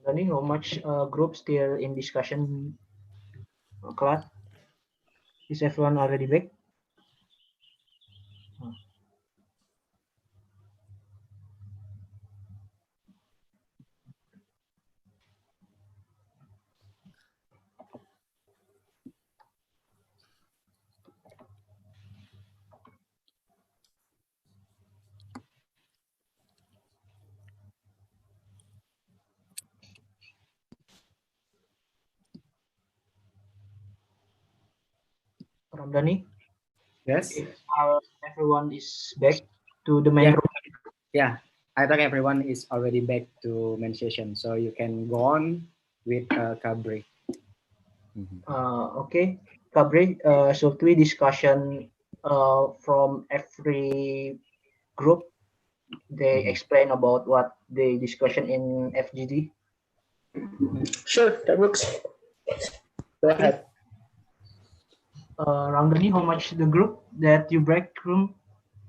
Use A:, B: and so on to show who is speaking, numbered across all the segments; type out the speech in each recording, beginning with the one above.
A: Ramdhani, how much group still in discussion class? Is everyone already back? Ramdhani,
B: Yes.
A: if everyone is back to the main
B: Yeah.
A: room.
B: Yeah. I think everyone is already back to main session, so you can go on with Kabri.
A: Okay, Kabri, should we discussion from every group? They explain about what they discussion in FGD.
C: Sure, that works. Go
A: Okay.
C: ahead.
A: Ramdhani, how much the group that you break room?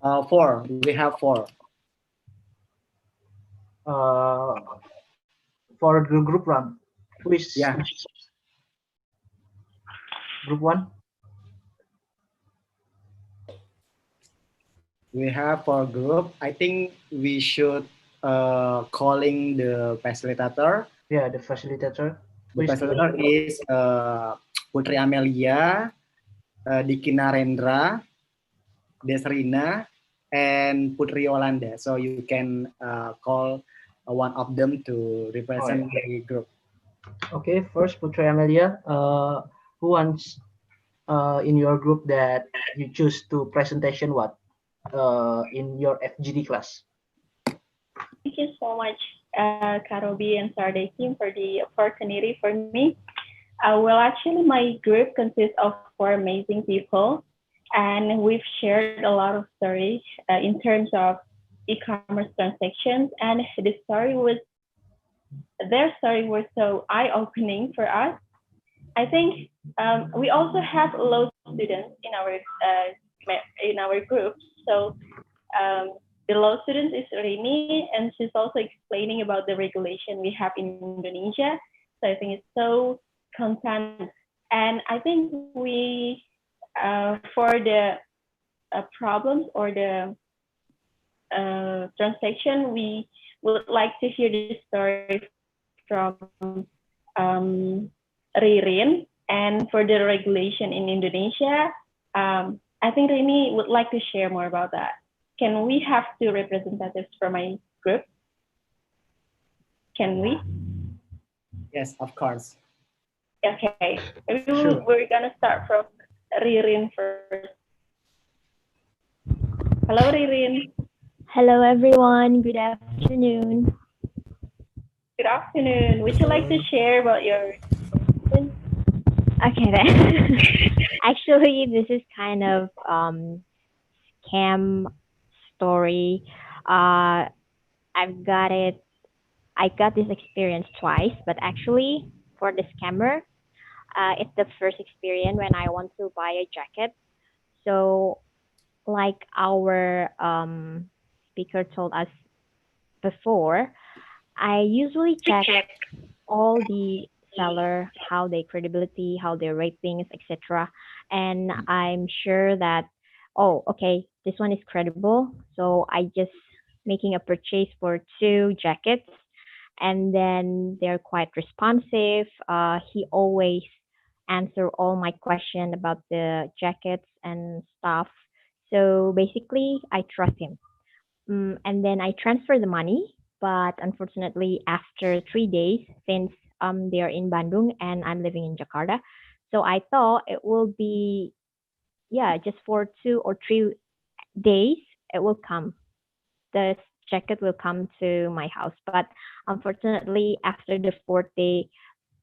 B: Four. We have four.
A: Uh, for the group run, who is
B: Yeah.
A: group one?
B: We have four group. I think we should calling the facilitator.
A: Yeah, the facilitator.
B: The
A: Who is the
B: facilitator is Putri Amelia, Diki Narendra, Desrina, and Putri Yolanda. So you can call one of them to represent the group.
A: Okay, first Putri Amelia. Who wants in your group that you choose to presentation what in your FGD class?
D: Thank you so much, Karobi and Sarday team for the opportunity for me. Well, actually, my group consists of four amazing people, and we've shared a lot of stories in terms of e-commerce transactions, and their story was so eye-opening for us. I think we also have law students in our group, so the law student is Rini, and she's also explaining about the regulation we have in Indonesia. So I think it's so content, and I think we for the problems or the transaction, we would like to hear the story from Ririn, and for the regulation in Indonesia, I think Rini would like to share more about that. Can we have two representatives from my group? Can we?
B: Yes, of course.
D: Okay. We're gonna start from Ririn first. Hello, Ririn.
E: Hello, everyone. Good afternoon.
D: Good afternoon. Would you like to share about your?
E: Okay, then. Actually, this is kind of scam story. I've got it. I got this experience twice, but actually, for the scammer, it's the first experience when I want to buy a jacket. So, like our speaker told us before, I usually check all the seller, how their credibility, how their ratings, etc. And I'm sure that, oh, okay, this one is credible. So I just making a purchase for two jackets, and then they're quite responsive. He always answer all my question about the jackets and stuff. So basically, I trust him. And then I transfer the money, but unfortunately, after 3 days, since they are in Bandung and I'm living in Jakarta, so I thought it will be, yeah, just for 2 or 3 days it will come. The jacket will come to my house, but unfortunately, after the fourth day,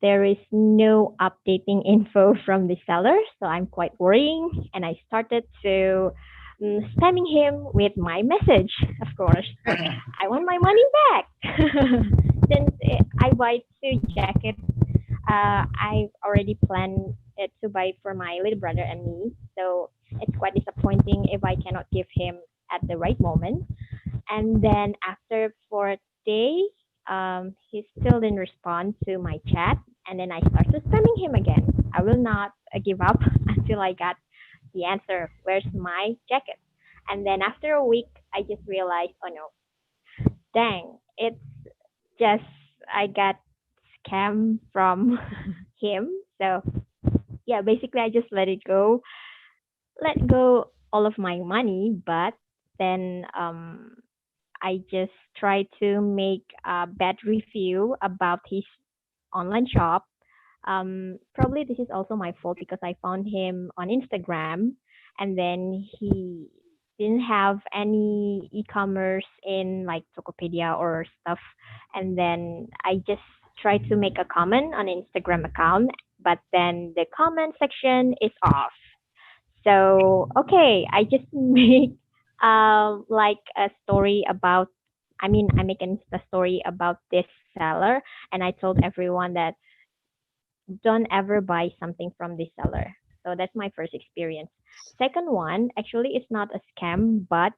E: there is no updating info from the seller, so I'm quite worrying, and I started to spamming him with my message. Of course, I want my money back. Since I buy two jackets, I've already planned it to buy for my little brother and me, so it's quite disappointing if I cannot give him at the right moment. And then after 4 days, he still didn't respond to my chat, and then I started spamming him again. I will not give up until I got the answer. Where's my jacket? And then after a week, I just realized, oh no, dang, it's just I got scammed from him. So yeah, basically I just let go all of my money, but then I just try to make a bad review about his online shop. Probably this is also my fault because I found him on Instagram, and then he didn't have any e-commerce in like Tokopedia or stuff. And then I just tried to make a comment on Instagram account, but then the comment section is off. So okay, I just make like a story about. I mean, I make an Insta story about this seller, and I told everyone that don't ever buy something from this seller. So that's my first experience. Second one, actually, it's not a scam, but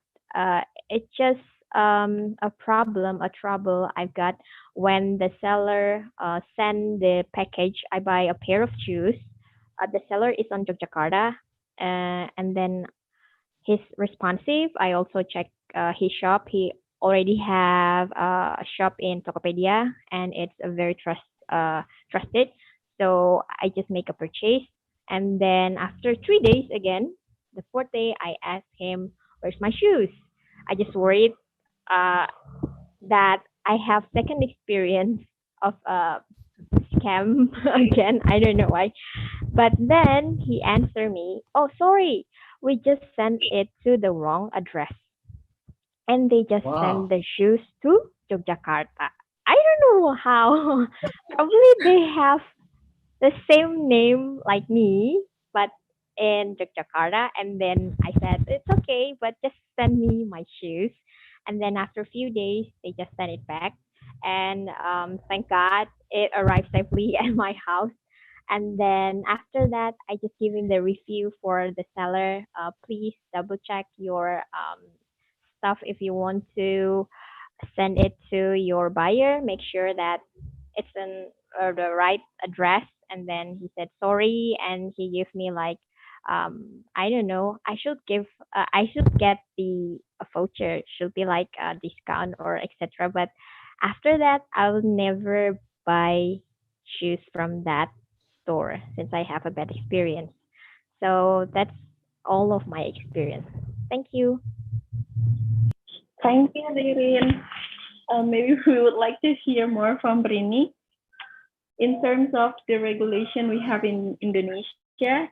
E: it's just a problem, a trouble I've got when the seller send the package. I buy a pair of shoes. The seller is on Yogyakarta, and then he's responsive. I also check his shop. He already have a shop in Tokopedia, and it's a very trusted. So I just make a purchase, and then after 3 days again, the fourth day I asked him, "Where's my shoes?" I just worried uh, that I have second experience of a scam again. I don't know why. But then he answered me, "Oh, sorry, we just sent it to the wrong address." And they just sent
B: Wow.
E: the shoes to Yogyakarta. I don't know how. Probably they have the same name like me, but in Yogyakarta. And then I said, it's okay, but just send me my shoes. And then after a few days, they just sent it back. And thank God it arrived safely at my house. And then after that, I just give him the review for the seller. Please double check your stuff if you want to send it to your buyer. Make sure that it's in the right address. And then he said sorry, and he gave me like I don't know. I should get the a voucher. Should be like a discount or etc. But after that, I'll never buy shoes from that store since I have a bad experience. So that's all of my experience. Thank you.
D: Thank you, Ririn. Maybe we would like to hear more from Rini. In terms of the regulation we have in Indonesia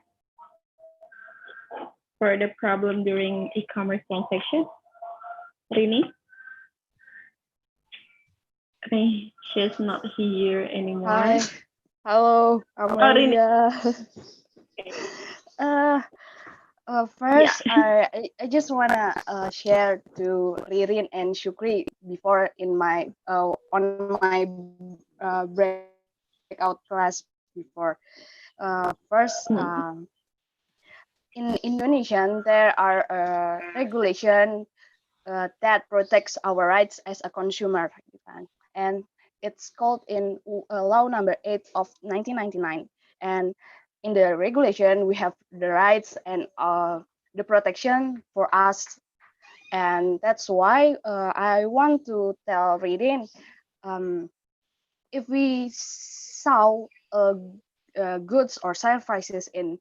D: for the problem during e-commerce transactions. Rini? Okay, she's not here anymore.
F: Hi. Hello,
D: Rini.
F: Amalia. uh, First, I just wanna share to Ririn and Shukri before in my on my breakout class before. First, in Indonesian there are regulation that protects our rights as a consumer, and it's called in law number 8 of 1999. And in the regulation we have the rights and the protection for us, and that's why I want to tell Ridin, if we saw goods or services in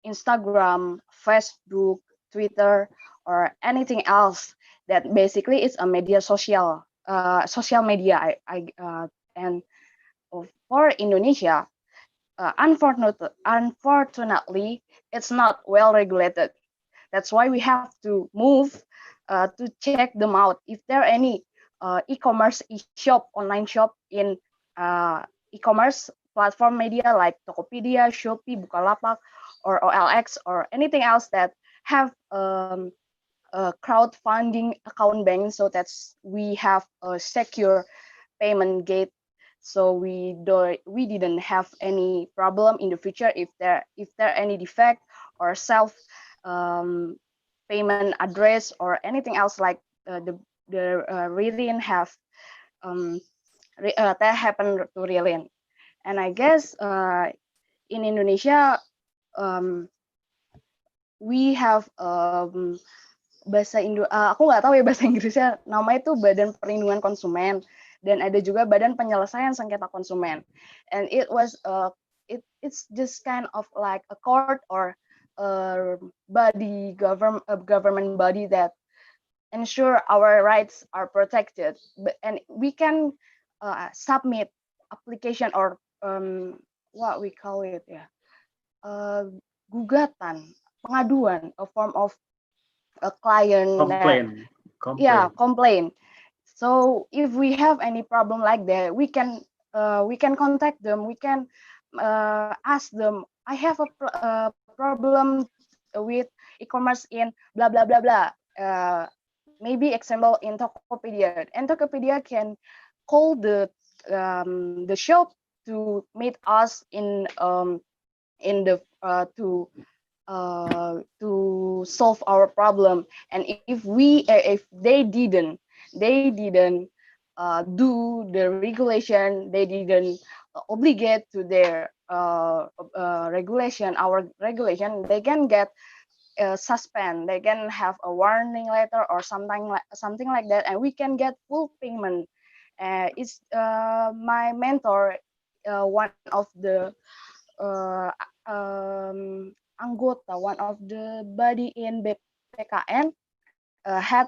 F: Instagram, Facebook, Twitter, or anything else that basically is a media social media. And for Indonesia, unfortunately, it's not well regulated. That's why we have to move to check them out. If there are any e-commerce e-shop, online shop in e-commerce platform media like Tokopedia, Shopee, Bukalapak, or OLX, or anything else that have a crowdfunding account bank, so that's we have a secure payment gate, so we didn't have any problem in the future if there any defect or self payment address or anything else like the Ririn have that happened to Rilin. And I guess in Indonesia we have aku nggak tahu ya bahasa Inggrisnya, namanya itu Badan Perlindungan Konsumen, dan ada juga Badan Penyelesaian Sengketa Konsumen. And it's just kind of like a court or a government body that ensure our rights are protected, and we can submit application or what we call it gugatan, pengaduan, a form of a client complaint. So if we have any problem like that, we can contact them, we can ask them, I have a problem with e-commerce in blah blah blah blah. Maybe example in Tokopedia, and Tokopedia can call the shop to meet us in the to solve our problem. And if they didn't do the regulation, they didn't obligate to their regulation, our regulation, they can get suspend, they can have a warning letter or something like that, and we can get full payment. It's my mentor, one of the anggota, one of the body in BPKN, had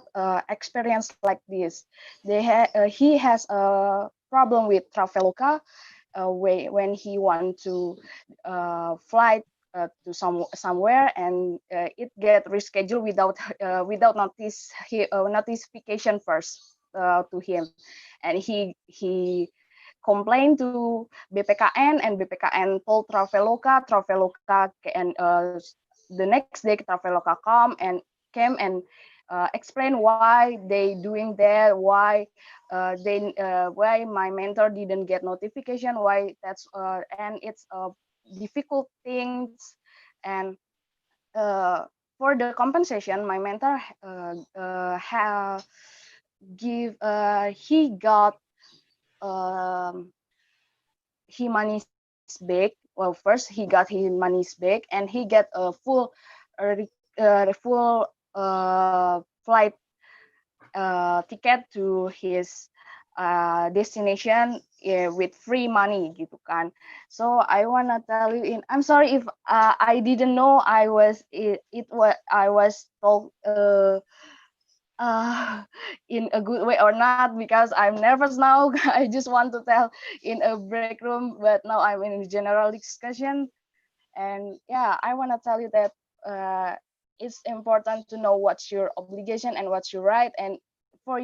F: experience like this. He has a problem with Traveloka when he want to fly to somewhere, and it get rescheduled without notification first to him, and he complained to BPKN, and BPKN told Traveloka, and the next day Traveloka came and explain why they doing that, why my mentor didn't get notification, why that's and it's difficult things. And for the compensation, my mentor he got he money's back. Well, first he got his money's back, and he get a full flight ticket to his destination with free money gitu kan. So I wanna tell you, I'm sorry if I didn't know I was told in a good way or not, because I'm nervous now. I just want to tell in a break room, but now I'm in a general discussion. And yeah, I want to tell you that it's important to know what's your obligation and what's your right. And for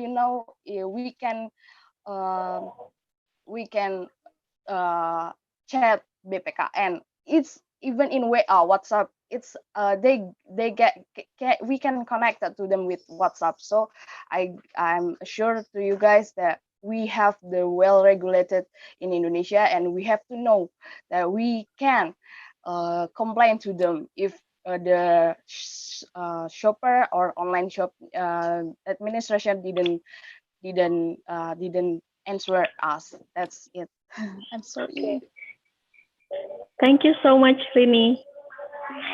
F: we can chat BPKN. It's even in WhatsApp. It's we can connect to them with WhatsApp. So I'm sure to you guys that we have the well regulated in Indonesia, and we have to know that we can complain to them if the shopper or online shop administration didn't answer us. That's it. I'm sorry.
D: Thank you so much, Rini.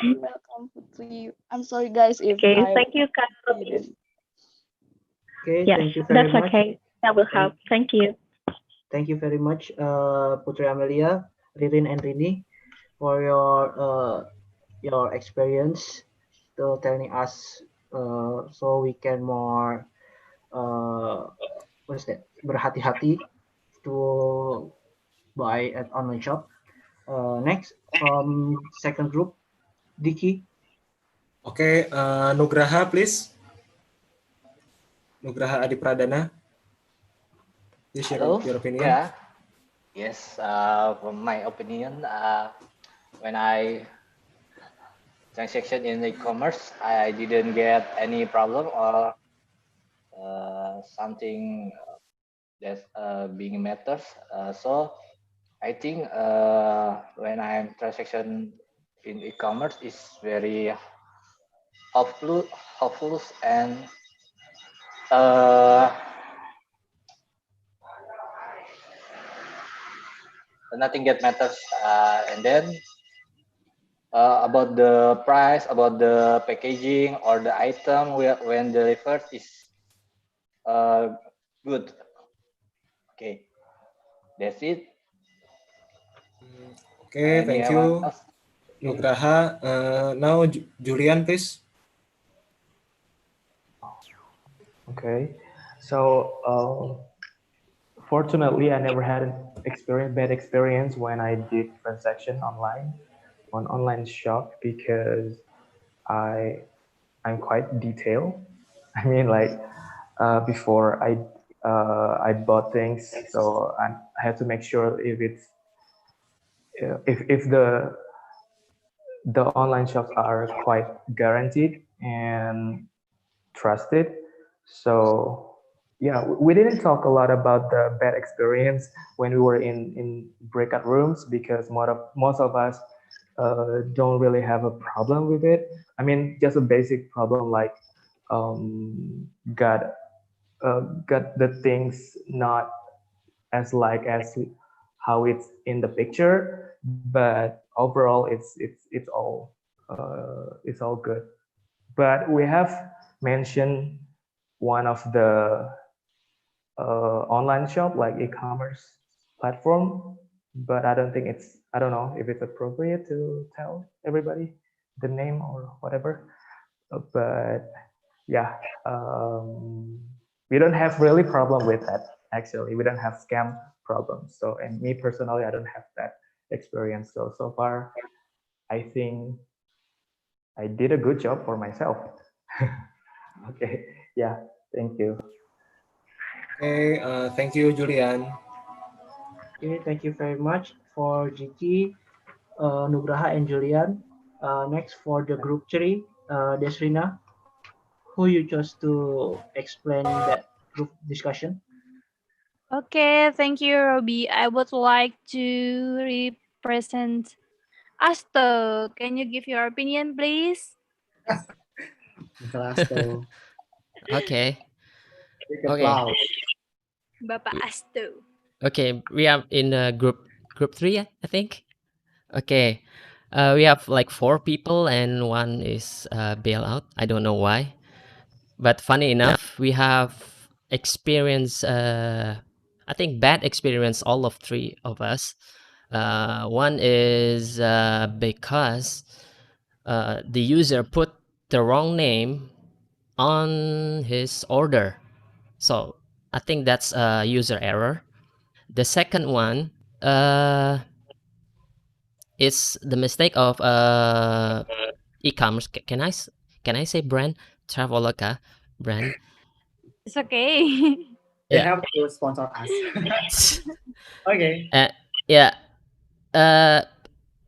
F: You're welcome, Putri. I'm sorry, guys, if
D: Okay, thank you, Kak.
A: Okay,
D: Yes,
A: thank you very
D: that's
A: much.
D: okay. That will help. Thank you.
A: Thank you very much, Putri Amelia, Ririn, and Rini, for your experience to telling us so we can more berhati-hati to buy at online shop. Next, from second group, Diki.
C: Okay, Nugraha, please. Nugraha Adipradana. Please share your opinion.
G: Yeah. Yes. From my opinion, when I transaction in e-commerce, I didn't get any problem or something that being matters. So I think when I'm transaction in e-commerce is very helpful and nothing get matters. And then about the price, about the packaging or the item when delivered is uh, good. Okay, that's it.
C: Okay, thank
G: Anyone
C: you,
G: else? Okay.
C: Nugraha. Now, Julian, please.
H: Okay. So, fortunately, I never had an bad experience when I did transaction online on online shop because I I'm quite detailed. I mean, like before I bought things, so I had to make sure if it's if the online shops are quite guaranteed and trusted. So yeah, we didn't talk a lot about the bad experience when we were in breakout rooms because most of us don't really have a problem with it. I mean, just a basic problem like um, got got the things not as like as how it's in the picture, but overall it's all good. But we have mentioned one of the online shop like e-commerce platform, but I don't know if it's appropriate to tell everybody the name or whatever. But yeah, um, we don't have really problem with that. Actually, we don't have scam problems. So, and me personally, I don't have that experience. So far, I think I did a good job for myself. Okay, yeah, thank you.
C: Okay, thank you, Julian.
A: Okay, thank you very much for Jiki, Nugraha, and Julian. Next for the group three, Desrina, who you chose to explain that group discussion.
I: Okay, thank you, Robbie. I would like to represent Asto. Can you give your opinion, please?
B: Mr. Asto.
J: Okay.
B: Big
J: Okay.
B: applause.
I: Bapak Asto.
J: Okay. We are in group 3, I think. Okay. We have like 4 people and one is bailout. I don't know why. But funny enough, we have experience I think bad experience all of 3 of us. One is because the user put the wrong name on his order. So I think that's a user error. The second one is the mistake of e-commerce. Can I say brand? Traveloka brand.
I: It's okay.
B: They
J: Yeah.
B: have to sponsor us. Okay.
J: Yeah. Uh,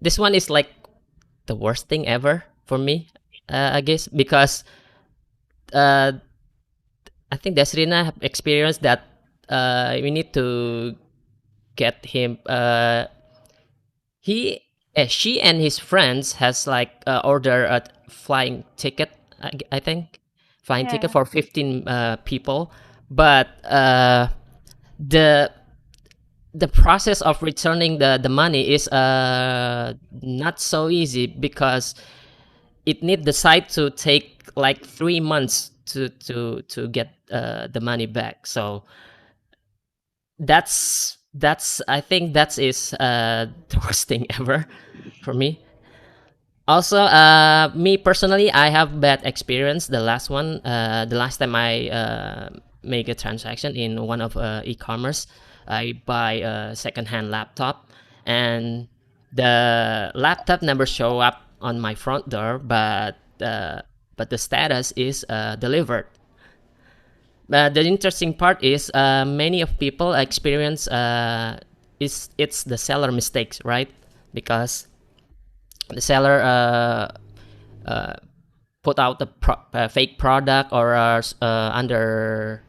J: this one is like the worst thing ever for me. I guess because uh, I think Desrina have experienced that we need to get him he she and his friends has like order a flying ticket, I think flying ticket
I: Yeah.
J: for 15 people, but the the process of returning the money is not so easy because it need the site to take like 3 months to get the money back. So that's I think that is the worst thing ever for me. Also, me personally, I have bad experience. The last one, the last time I make a transaction in one of e-commerce, I buy a second-hand laptop, and the laptop never show up on my front door, but the status is delivered. But the interesting part is many of people experience it's the seller mistakes, right? Because the seller put out the fake product or under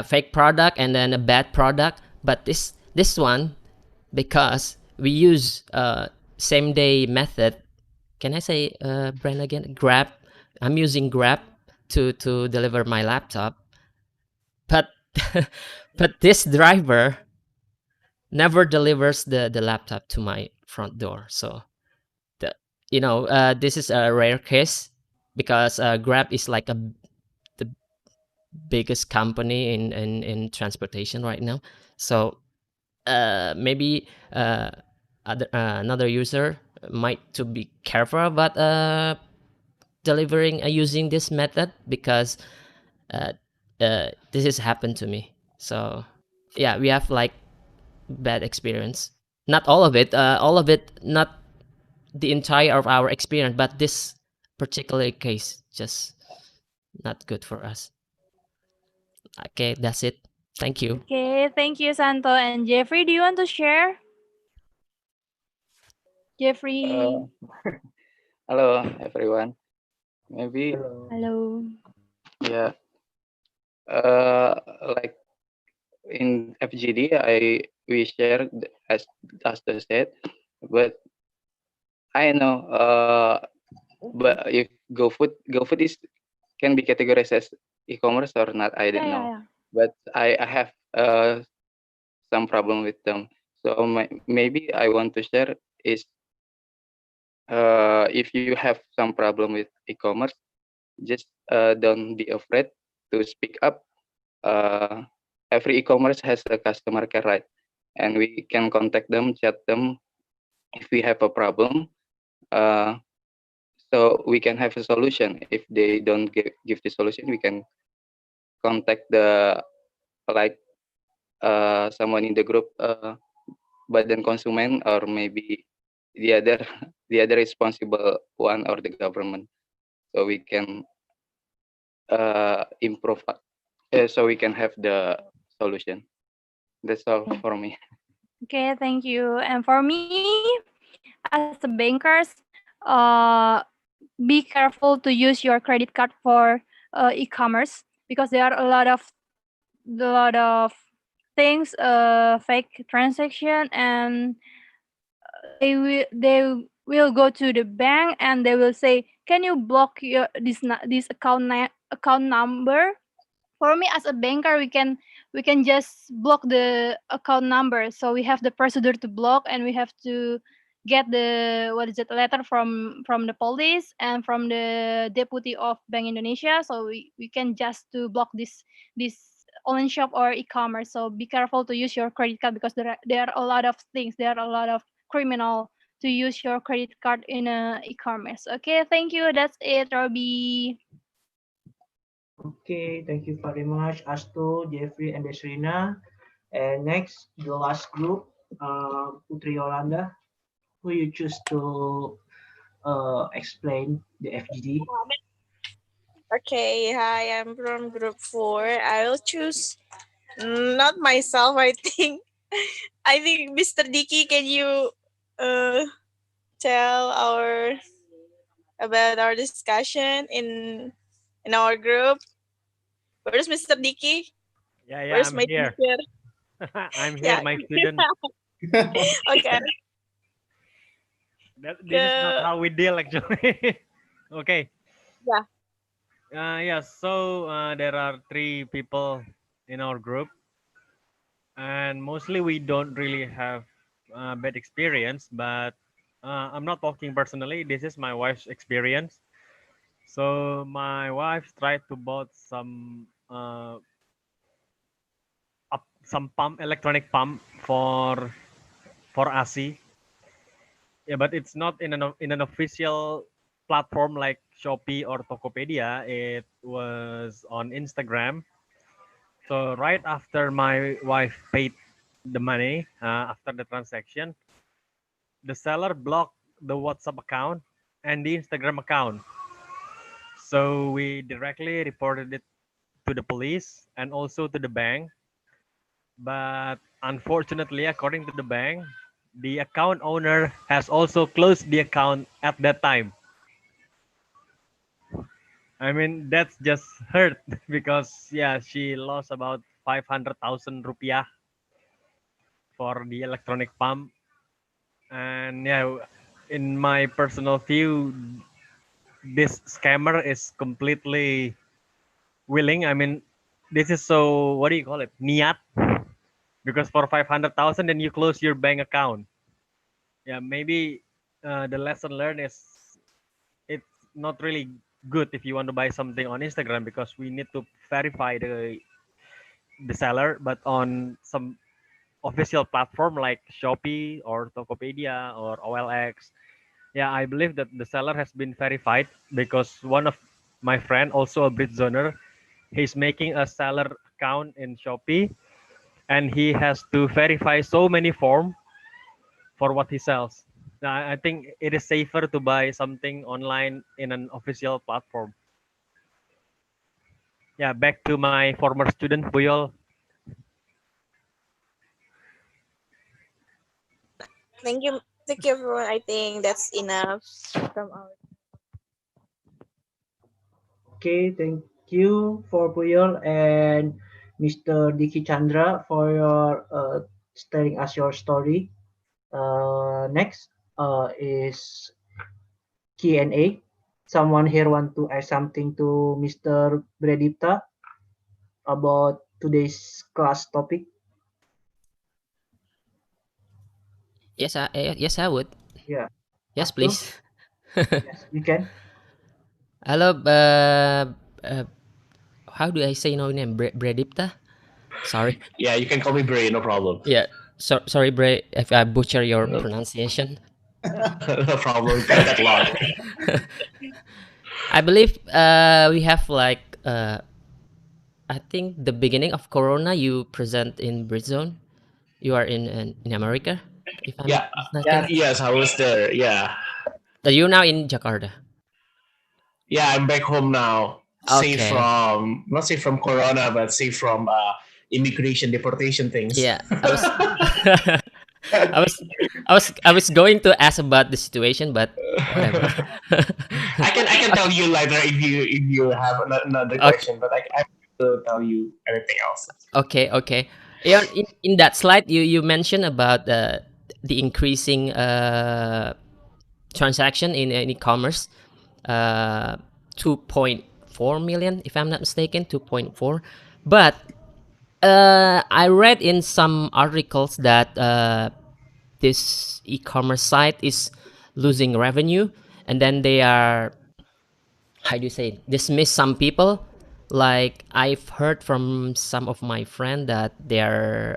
J: fake product and then a bad product. But this one, because we use same day method. Can I say brand again? Grab. I'm using Grab to deliver my laptop, but but this driver never delivers the laptop to my front door. So this is a rare case because Grab is like the biggest company in transportation right now. So maybe another user might to be careful about delivering using this method, because this has happened to me. So yeah, we have like bad experience. Not all of it, not the entire of our experience, but this particular case just not good for us. Okay, that's it. Thank you.
I: Okay, thank you, Santo. And Jeffrey, do you want to share? Jeffrey.
K: Hello, everyone. Maybe,
I: Hello.
K: yeah, like in FGD, we share as the said, but I know, but if GoFood is can be categorized as e-commerce or not, I don't know.
I: Yeah.
K: But I have some problem with them. So maybe I want to share is if you have some problem with e-commerce, just don't be afraid to speak up. Every e-commerce has a customer care, right? And we can contact them, chat them if we have a problem. So we can have a solution. If they don't give the solution, we can contact the like someone in the group, Badan Konsumen, or maybe the other the other responsible one, or the government. So we can improve. So we can have the solution. That's all for me.
I: Okay, thank you. And for me, as a bankers, uh, be careful to use your credit card for e-commerce, because there are a lot of things, fake transaction, and they will go to the bank and they will say, can you block this account number? For me as a banker, we can just block the account number. So we have the procedure to block, and we have to get the letter from the police and from the deputy of Bank Indonesia. So we can just to block this online shop or e-commerce. So be careful to use your credit card, because there are a lot of things, there are a lot of criminal to use your credit card in e-commerce. Okay, thank you, that's it, Robbie.
A: Okay, thank you very much, Asto, Jeffrey, and Desrina. And next, the last group, Putri Yolanda, who you choose to explain the FGD.
L: Okay, hi, I'm from group 4. I will choose not myself, I think. I think Mr. Dicky, can you tell about our discussion in our group? Where's Mr. Dicky?
M: Yeah,
L: Where's
M: I'm
L: my
M: here.
L: teacher?
M: I'm here, my student.
L: Okay.
M: This is not how we deal, actually. Okay.
L: Yeah.
M: So there are 3 people in our group, and mostly we don't really have bad experience, but I'm not talking personally. This is my wife's experience. So my wife tried to bought some electronic pump for AC. Yeah, but it's not in an official platform like Shopee or Tokopedia. It was on Instagram. So right after my wife paid the money, after the transaction, the seller blocked the WhatsApp account and the Instagram account. So we directly reported it to the police and also to the bank. But unfortunately, according to the bank, the account owner has also closed the account at that time. I mean, that's just hurt because yeah, she lost about 500,000 rupiah for the electronic pump. And yeah, in my personal view, this scammer is completely willing. I mean, this is so, what do you call it? Niat. because for 500,000 then you close your bank account. Yeah, maybe the lesson learned is it's not really good if you want to buy something on Instagram, because we need to verify the seller, but on some official platform like Shopee or Tokopedia or OLX, yeah, I believe that the seller has been verified, because one of my friend, also a Britzoner, he's making a seller account in Shopee, and he has to verify so many form for what he sells. Now, I think it is safer to buy something online in an official platform. Yeah, back to my former student, Puyol.
L: Thank you, everyone. I think that's enough from our.
A: Okay, thank you for Puyol and Mr. Diki Chandra for your telling us your story. Next is Q&A. Someone here want to add something to Mr. Bhredipta about today's class topic?
J: Yes, I would.
A: Yeah.
J: Yes,
A: Ask to?
J: please.
A: Yes, you can.
J: Hello, uh, how do I say your name? Bhredipta? Sorry.
N: Yeah, you can call me Bray, no problem.
J: Yeah. Sorry, Bre, if I butcher your
N: No,
J: pronunciation.
N: no problem. Got that long.
J: I believe we have like I think the beginning of Corona you present in Britzone. You are in America, if I'm not
N: Yeah,
J: mistaken.
N: yes, I was there. Yeah,
J: You're now in Jakarta.
N: yeah, I'm back home now. Safe
J: Okay.
N: from not safe from Corona, but safe from immigration deportation things.
J: Yeah, I was I was going to ask about the situation, but whatever.
N: I can tell you later if you have another
J: Okay.
N: question, but I will tell you anything else.
J: Okay. Yeah, in that slide you mentioned about the increasing transaction in e-commerce, uh, 2.4 million, if I'm not mistaken, 2.4. But I read in some articles that this e-commerce site is losing revenue, and then they are, how do you say, dismiss some people. Like I've heard from some of my friend that their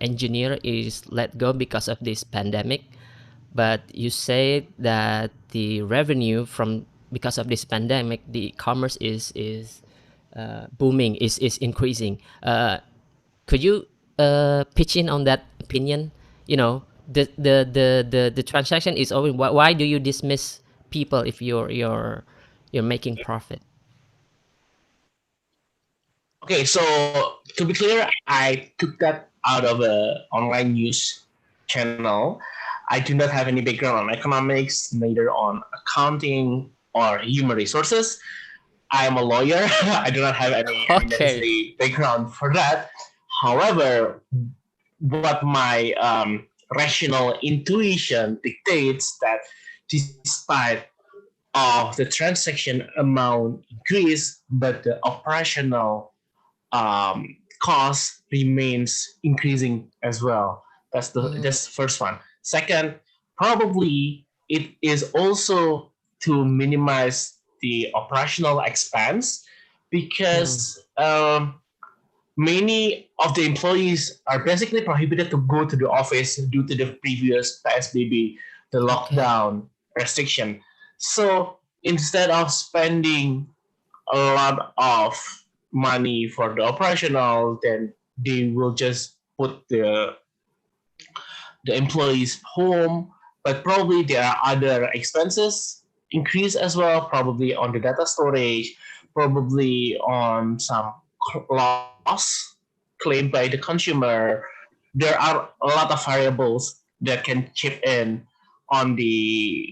J: engineer is let go because of this pandemic. But you say that the revenue from because of this pandemic, the e-commerce is booming, is increasing. Could you pitch in on that opinion? You know, the transaction is over. Why do you dismiss people if you're making profit?
N: Okay, so to be clear, I took that out of a online news channel. I do not have any background on economics, neither on accounting or human resources. I am a lawyer. I do not have any
J: Okay.
N: necessary background for that. However, what my rational intuition dictates that despite of the transaction amount increase, but the operational cost remains increasing as well. That's the first one. Second, probably it is also to minimize the operational expense because many of the employees are basically prohibited to go to the office due to the previous PSBB, the lockdown restriction. So instead of spending a lot of money for the operational, then they will just put the employees home. But probably there are other expenses increase as well, probably on the data storage, probably on some loss claimed by the consumer. There are a lot of variables that can chip in on the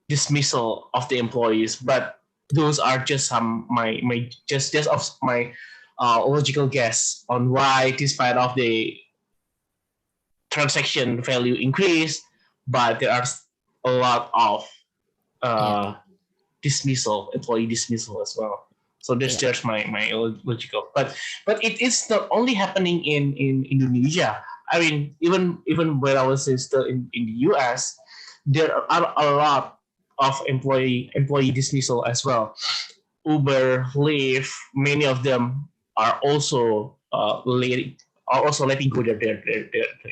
N: dismissal of the employees, but those are just some my just of my logical guess on why, despite of the transaction value increase, but there are a lot of uh, dismissal, employee dismissal as well. So that's just my logical. But it is not only happening in Indonesia. I mean, even when I was still in the US, there are a lot of employee dismissal as well. Uber, Lyft, many of them are also letting go their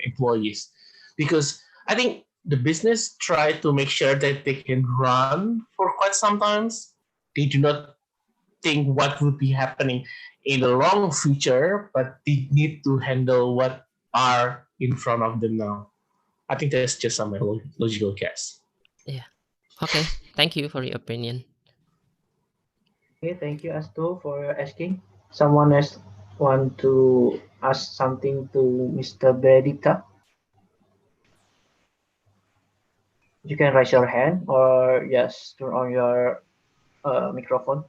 N: employees, because I think the business try to make sure that they can run for quite some times. They do not think what would be happening in the long future, but they need to handle what are in front of them now. I think that's just some logical guess.
J: Yeah. Okay. Thank you for your opinion.
A: Okay, thank you, Asto, for asking. Someone else want to ask something to Mr. Bhredipta? You can raise your hand or just turn on your microphone.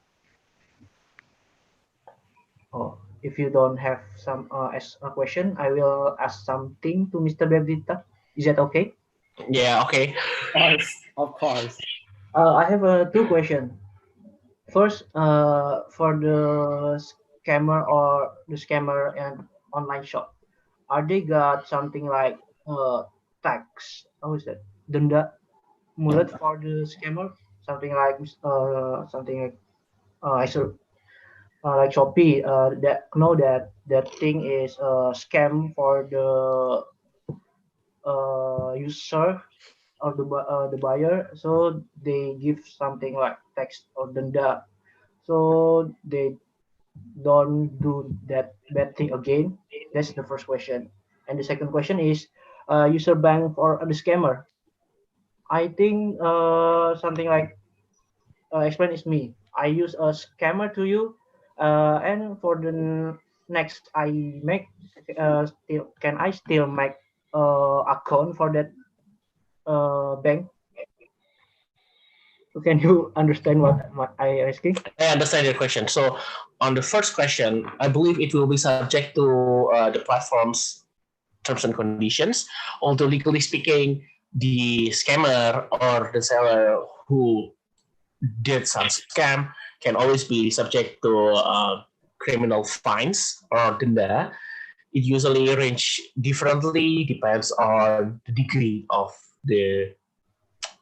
A: Oh, if you don't have some ask a question, I will ask something to Mr. Bhredipta. Is that okay?
N: Yeah. Okay.
B: Of course.
A: I have two questions. First, for the scammer and online shop, are they got something like tax? How is that? Denda mulut for the scammer? Something like I should like Shopee. That know that thing is a scam for the user or the buyer. So they give something like tax or denda. So they don't do that bad thing again? That's the first question. And the second question is user bank for the scammer. I think something like explain is me. I use a scammer to you, and for the next I make still can I still make account for that bank? So can you understand what I asking?
N: I understand your question. So on the first question, I believe it will be subject to the platform's terms and conditions. Although legally speaking, the scammer or the seller who did some scam can always be subject to criminal fines or denda. It usually range differently, depends on the degree of the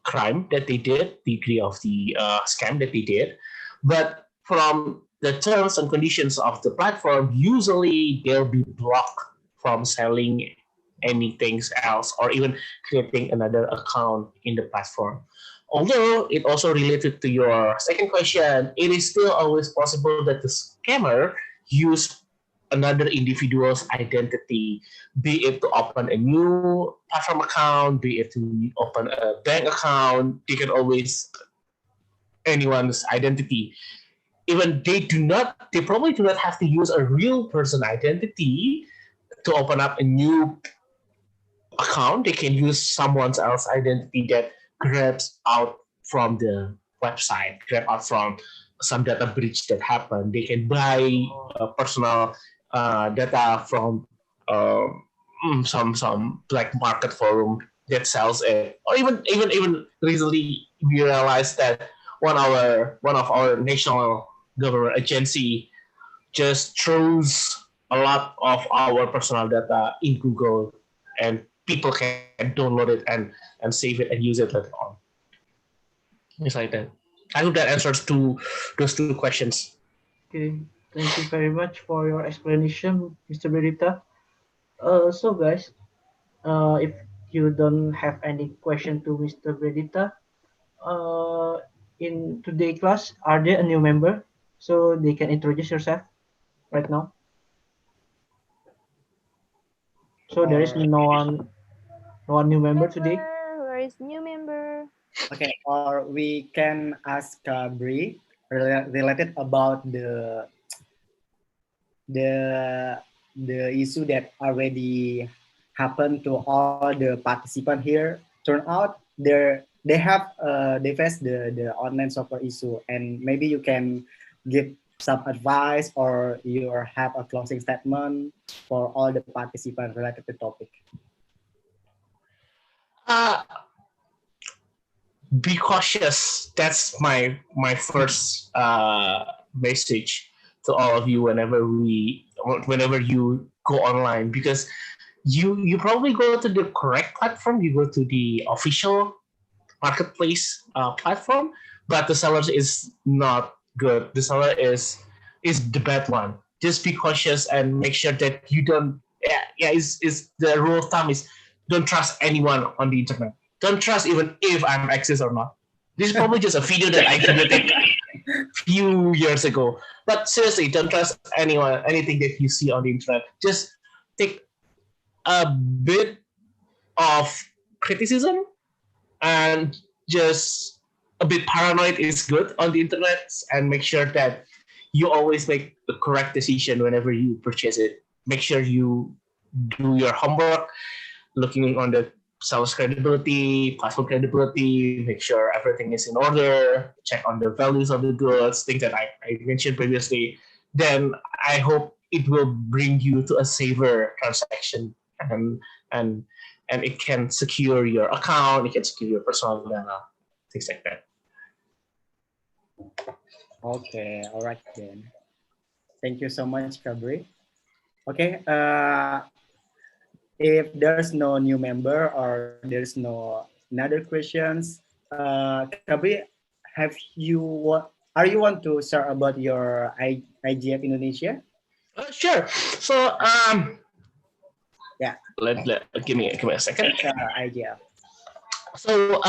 N: crime that they did, degree of the scam that they did. But from the terms and conditions of the platform, usually they'll be blocked from selling anything else or even creating another account in the platform. Although it also related to your second question, it is still always possible that the scammer use another individual's identity, be it to open a new platform account, be it to open a bank account. They can always anyone's identity. Even they probably do not have to use a real person identity to open up a new account. They can use someone else's identity that grabs out from the website, grab out from some data breach that happened. They can buy personal data from some black market forum that sells it, or even recently we realized that one of our national government agency just throws a lot of our personal data in Google, and people can download it and save it and use it later on. It's like that. I hope that answers to those two questions.
A: Okay, thank you very much for your explanation, Mr. Berita. So guys, if you don't have any question to Mr. Berita, in today class, are there a new member? So they can introduce yourself right now. So there is no one new member today.
I: Where is new member?
B: Okay, or we can ask Bri related about the issue that already happened to all the participants here. Turn out they face the online software issue, and maybe you can give some advice or you have a closing statement for all the participants related to the topic.
N: Be cautious. That's my first message to all of you whenever you go online, because you probably go to the correct platform, you go to the official marketplace platform, but the seller is not good. The seller is the bad one. Just be cautious and make sure that you don't. Yeah. Is the rule of thumb is don't trust anyone on the internet. Don't trust even if I'm access or not. This is probably just a video that I created few years ago. But seriously, don't trust anyone, anything that you see on the internet. Just take a bit of criticism, and just a bit paranoid is good on the internet, and make sure that you always make the correct decision whenever you purchase it. Make sure you do your homework, looking on the seller's credibility, platform credibility, make sure everything is in order, check on the values of the goods, things that I mentioned previously. Then I hope it will bring you to a safer transaction, and and and it can secure your account, it can secure your personal data, things like that.
B: Okay, all right then. Thank you so much, Kabri. Okay, if there's no new member or there's no another questions, Kabri, are you want to share about your IGF Indonesia?
N: Sure. So
B: yeah.
N: Give me a second.
B: IGF.
N: So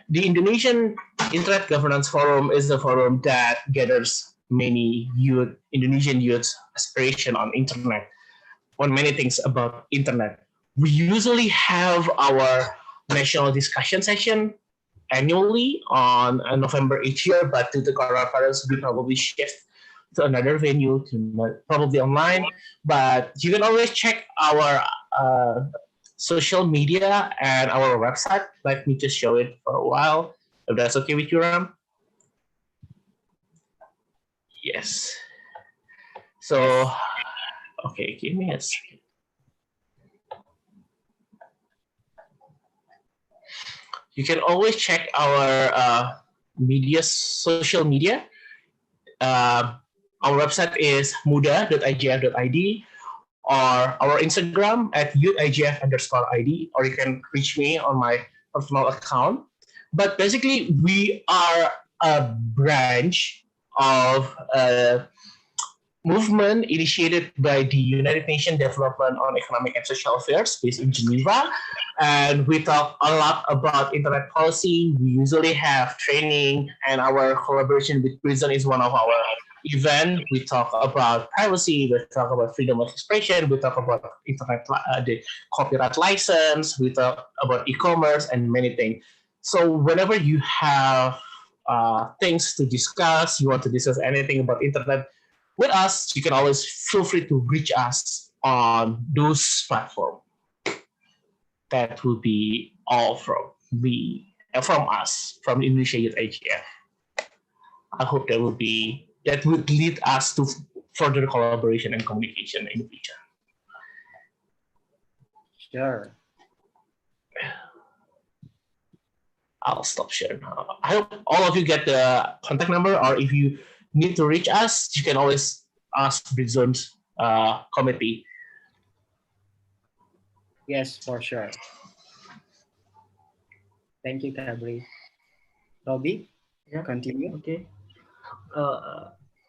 N: the Indonesian Internet Governance Forum is a forum that gathers many Indonesian youths' aspiration on internet, on many things about internet. We usually have our national discussion session annually on November each year, but due to coronavirus, we probably shift to another venue, probably online. But you can always check our social media and our website. Let me just show it for a while, if that's okay with you, Ram. Yes. So, okay, give me a second. You can always check our social media. Our website is muda.igf.id, or our Instagram at youthigf_id, or you can reach me on my personal account. But basically, we are a branch of a movement initiated by the United Nations Development on Economic and Social Affairs based in Geneva. And we talk a lot about internet policy. We usually have training, and our collaboration with Britzone is one of our event. We talk about privacy, we talk about freedom of expression, we talk about internet, the copyright license, we talk about e-commerce and many things. So whenever you have things to discuss, you want to discuss anything about internet with us, you can always feel free to reach us on those platforms. That will be all from us, from Indonesia Youth IGF. I hope that would lead us to further collaboration and communication in the future.
B: Sure.
N: I'll stop sharing now. I hope all of you get the contact number, or if you need to reach us, you can always ask Britzone's committee.
B: Yes, for sure. Thank you, Kabri. Robbie,
A: yeah.
B: Continue.
A: Okay.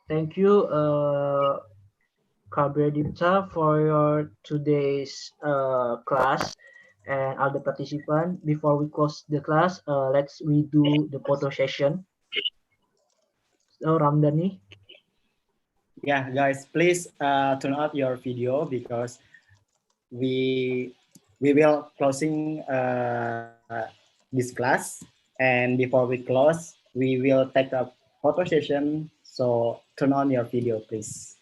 A: Thank you, Bhredipta, for your today's class and all the participants. Before we close the class, let's redo the photo session. So Ramdhani.
B: Yeah, guys, please turn off your video because we will closing this class, and before we close, we will take a photo session. So turn on your video, please.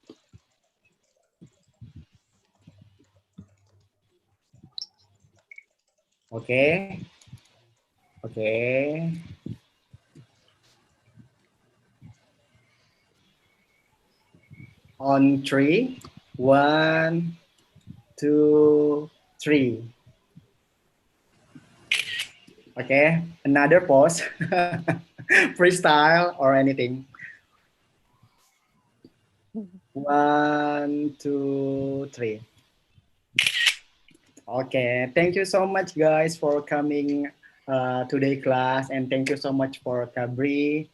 B: Okay. Okay. On 3, 1, 2, 3. Okay, another pose, freestyle or anything. 1, 2, 3. Okay, thank you so much, guys, for coming today class, and thank you so much for Kabri,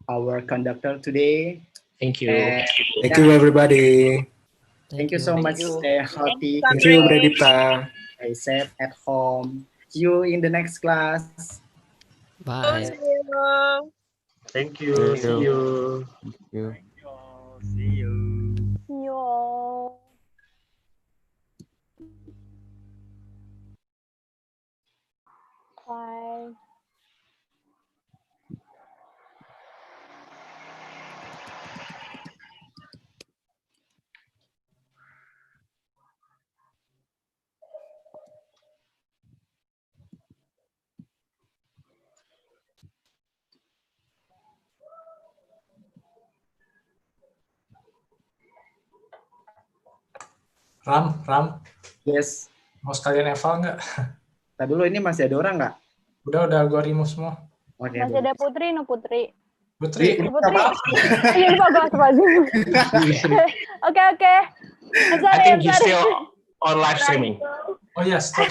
B: our conductor today.
N: Thank you.
B: And,
C: Thank you, everybody.
B: Thank you so much.
A: you.
B: Stay healthy.
C: Thank you, Bhredipta.
B: Stay safe at home. See you in the next class.
J: Bye.
N: Thank you. See you.
O: Thank you.
M: See you.
I: Yo. Bye.
C: Ram,
B: Yes.
C: mau sekalian eval nggak?
B: Tadi dulu, ini masih ada orang nggak?
C: Udah gue remove semua.
B: Oke.
I: Masih ada Putri, no Putri.
C: Putri.
I: Putri. Iya, lupa gue. Oke. I'm
N: I
I: sorry.
N: think you're still on live streaming.
C: Oh ya, stop.